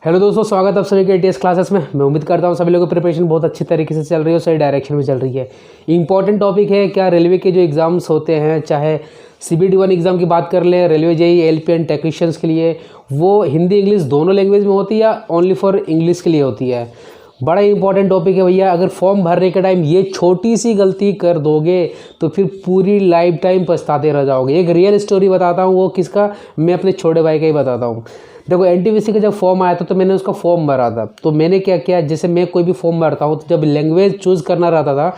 Hello दोस्तों, स्वागत है आप सभी के ATS क्लासेस में। मैं उम्मीद करता हूँ सभी लोगों की प्रिपरेशन बहुत अच्छी तरीके से चल रही है और सही डायरेक्शन में चल रही है। इंपॉर्टेंट टॉपिक है क्या रेलवे के जो एग्ज़ाम्स होते हैं, चाहे CBT-1 एग्ज़ाम की बात कर लें, railway JEE LP and technicians के लिए, वो हिंदी इंग्लिश दोनों लैंग्वेज में होती है या ओनली फॉर इंग्लिश के लिए होती है। बड़ा इंपॉर्टेंट टॉपिक है भैया। अगर फॉर्म भरने के टाइम ये छोटी सी गलती कर दोगे तो फिर पूरी लाइफ टाइम पछताते रह जाओगे। एक रियल स्टोरी बताता हूँ, वो किसका, मैं अपने छोटे भाई का ही बताता हूँ। देखो, NTPC का जब फॉर्म आया था तो मैंने उसका फॉर्म भरा था। तो मैंने क्या किया, जैसे मैं कोई भी फॉर्म भरता हूँ तो जब लैंग्वेज चूज़ करना रहता था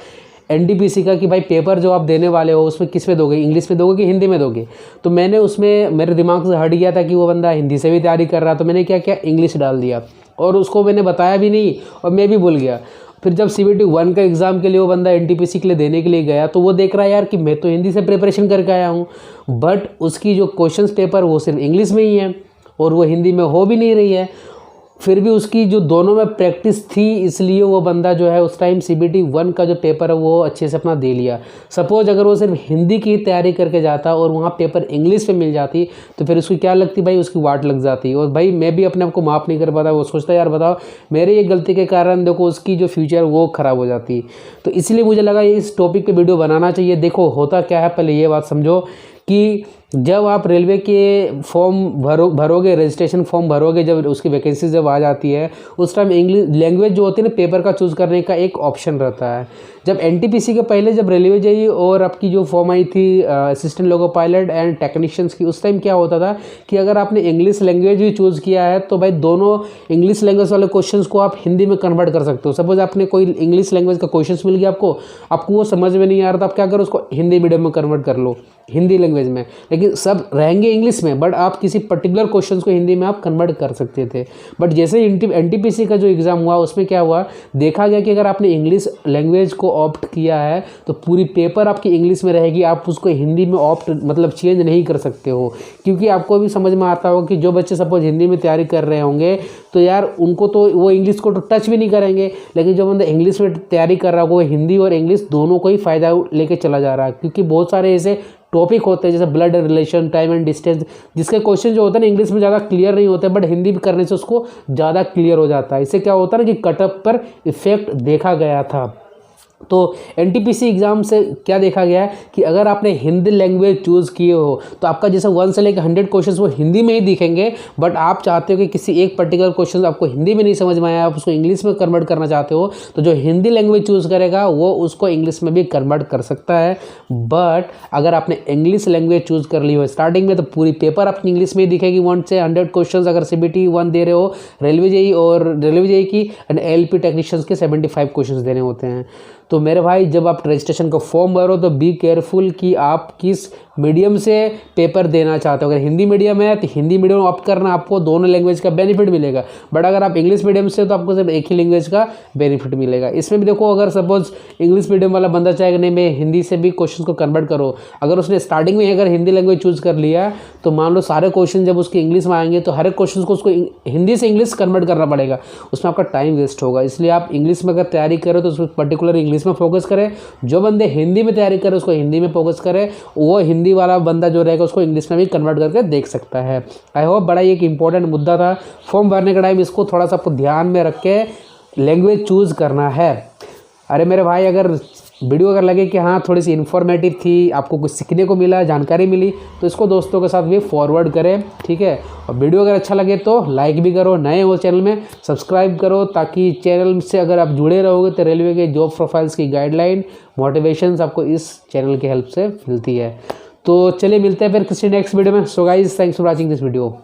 NTPC का कि भाई पेपर जो आप देने वाले हो उसमें किस में दोगे, इंग्लिश में दोगे कि हिंदी में दोगे, तो मैंने उसमें मेरे दिमाग से हट गया था कि वो बंदा हिंदी से भी तैयारी कर रहा, तो मैंने क्या किया, इंग्लिश डाल दिया और उसको मैंने बताया भी नहीं और मैं भी भूल गया। फिर जब CBT-1 का एग्ज़ाम के लिए वो बंदा NTPC के लिए देने के लिए गया तो वो देख रहा है यार कि मैं तो हिंदी से प्रिपरेशन करके आया हूँ, बट उसकी जो क्वेश्चंस पेपर वो सिर्फ इंग्लिश में ही है और वो हिंदी में हो भी नहीं रही है। फिर भी उसकी जो दोनों में प्रैक्टिस थी, इसलिए वो बंदा जो है उस टाइम CBT-1 का जो पेपर है वो अच्छे से अपना दे लिया। सपोज अगर वो सिर्फ हिंदी की तैयारी करके जाता और वहाँ पेपर इंग्लिश में मिल जाती तो फिर उसकी क्या लगती भाई, उसकी वाट लग जाती। और भाई मैं भी अपने आप को माफ़ नहीं कर पाता। वो सोचता यार बताओ मेरे ये गलती के कारण देखो उसकी जो फ्यूचर वो ख़राब हो जाती। तो इसलिए मुझे लगा ये इस टॉपिक पे वीडियो बनाना चाहिए। देखो होता क्या है, पहले ये बात समझो कि जब आप रेलवे के फॉर्म भरोगे, रजिस्ट्रेशन फॉर्म भरोगे, जब उसकी वैकेंसी जब आ जाती है उस टाइम इंग्लिश लैंग्वेज जो होती है ना, पेपर का चूज़ करने का एक ऑप्शन रहता है। जब NTPC के पहले जब रेलवे JEE और आपकी जो फॉर्म आई थी assistant loco pilot and technicians की, उस टाइम क्या होता था कि अगर आपने इंग्लिश लैंग्वेज भी चूज़ किया है तो भाई दोनों इंग्लिश लैंग्वेज वाले क्वेश्चंस को आप हिंदी में कन्वर्ट कर सकते हो। सपोज आपने कोई इंग्लिश लैंग्वेज का क्वेश्चन मिल गया आपको वो समझ में नहीं आ रहा था, आप क्या करो, उसको हिंदी मीडियम में कन्वर्ट कर लो, हिंदी लैंग्वेज में, लेकिन सब रहेंगे इंग्लिश में, बट आप किसी पर्टिकुलर क्वेश्चंस को हिंदी में आप कन्वर्ट कर सकते थे। बट जैसे NTPC का जो एग्ज़ाम हुआ उसमें क्या हुआ, देखा गया कि अगर आपने इंग्लिश लैंग्वेज को ऑप्ट किया है तो पूरी पेपर आपकी इंग्लिश में रहेगी, आप उसको हिंदी में ऑप्ट मतलब चेंज नहीं कर सकते हो। क्योंकि आपको भी समझ में आता होगा कि जो बच्चे सपोज हिंदी में तैयारी कर रहे होंगे तो यार उनको तो वो इंग्लिश को तो टच भी नहीं करेंगे, लेकिन जो बंदा इंग्लिश में तैयारी कर रहा होगा वो हिंदी और इंग्लिश दोनों को ही फ़ायदा लेके चला जा रहा है। क्योंकि बहुत सारे ऐसे टॉपिक होते हैं जैसे blood relation, time and distance, जिसके क्वेश्चन जो होते हैं ना इंग्लिश में ज़्यादा क्लियर नहीं होते, बट हिंदी में करने से उसको ज़्यादा क्लियर हो जाता है। इससे क्या होता है ना कि कटअप पर इफेक्ट देखा गया था। तो NTPC एग्ज़ाम से क्या देखा गया है कि अगर आपने हिंदी लैंग्वेज चूज़ किए हो तो आपका जैसे 1 से लेकर 100 क्वेश्चंस वो हिंदी में ही दिखेंगे, बट आप चाहते हो कि किसी एक पर्टिकुलर क्वेश्चन आपको हिंदी में नहीं समझ में आया, आप उसको इंग्लिश में कन्वर्ट करना चाहते हो, तो जो हिंदी लैंग्वेज चूज़ करेगा वो उसको इंग्लिश में भी कन्वर्ट कर सकता है। बट अगर आपने इंग्लिश लैंग्वेज चूज़ कर ली हो स्टार्टिंग में तो पूरी पेपर आपकी इंग्लिश में ही दिखेगी। 1 से 100 क्वेश्चन अगर CBT-1 दे रहे हो रेलवे JEE और रेलवे JEE की एंड LP टेक्नीशियंस के 75 क्वेश्चन देने होते हैं। तो मेरे भाई जब आप रजिस्ट्रेशन का फॉर्म भरो तो बी केयरफुल कि आप किस मीडियम से पेपर देना चाहते हो। अगर हिंदी मीडियम है तो हिंदी मीडियम ऑप्ट करना, आपको दोनों लैंग्वेज का बेनिफिट मिलेगा। बट अगर आप इंग्लिश मीडियम से तो आपको सिर्फ एक ही लैंग्वेज का बेनिफिट मिलेगा। इसमें भी देखो, अगर सपोज इंग्लिश मीडियम वाला बंदा चाहेगा नहीं मैं हिंदी से भी क्वेश्चन को कन्वर्ट करो, अगर उसने स्टार्टिंग में अगर हिंदी लैंग्वेज चूज़ कर लिया तो मान लो सारे क्वेश्चन जब उसके इंग्लिश में आएंगे तो हर एक क्वेश्चन को उसको हिंदी से इंग्लिश कन्वर्ट करना पड़ेगा, उसमें आपका टाइम वेस्ट होगा। इसलिए आप इंग्लिश में अगर तैयारी करो तो उसमें पर्टिकुलर इंग्लिश में फोकस करें, जो बंदे हिंदी में तैयारी करें उसको हिंदी में फोकस करें, वो हिंदी वाला बंदा जो रहेगा उसको इंग्लिश में भी कन्वर्ट करके देख सकता है। आई होप बड़ा एक इंपॉर्टेंट मुद्दा था। फॉर्म भरने के टाइम इसको थोड़ा सा आपको ध्यान में रख के लैंग्वेज चूज़ करना है। अरे मेरे भाई, अगर वीडियो अगर लगे कि हाँ थोड़ी सी इन्फॉर्मेटिव थी, आपको कुछ सीखने को मिला, जानकारी मिली, तो इसको दोस्तों के साथ भी फॉरवर्ड करें, ठीक है। और वीडियो अगर अच्छा लगे तो लाइक भी करो, नए हो चैनल में सब्सक्राइब करो, ताकि चैनल से अगर आप जुड़े रहोगे तो रेलवे के जॉब प्रोफाइल्स की गाइडलाइन, मोटिवेशंस आपको इस चैनल की हेल्प से मिलती है। तो चलिए मिलते हैं फिर किसी नेक्स्ट वीडियो में। So guys, thanks for watching this video.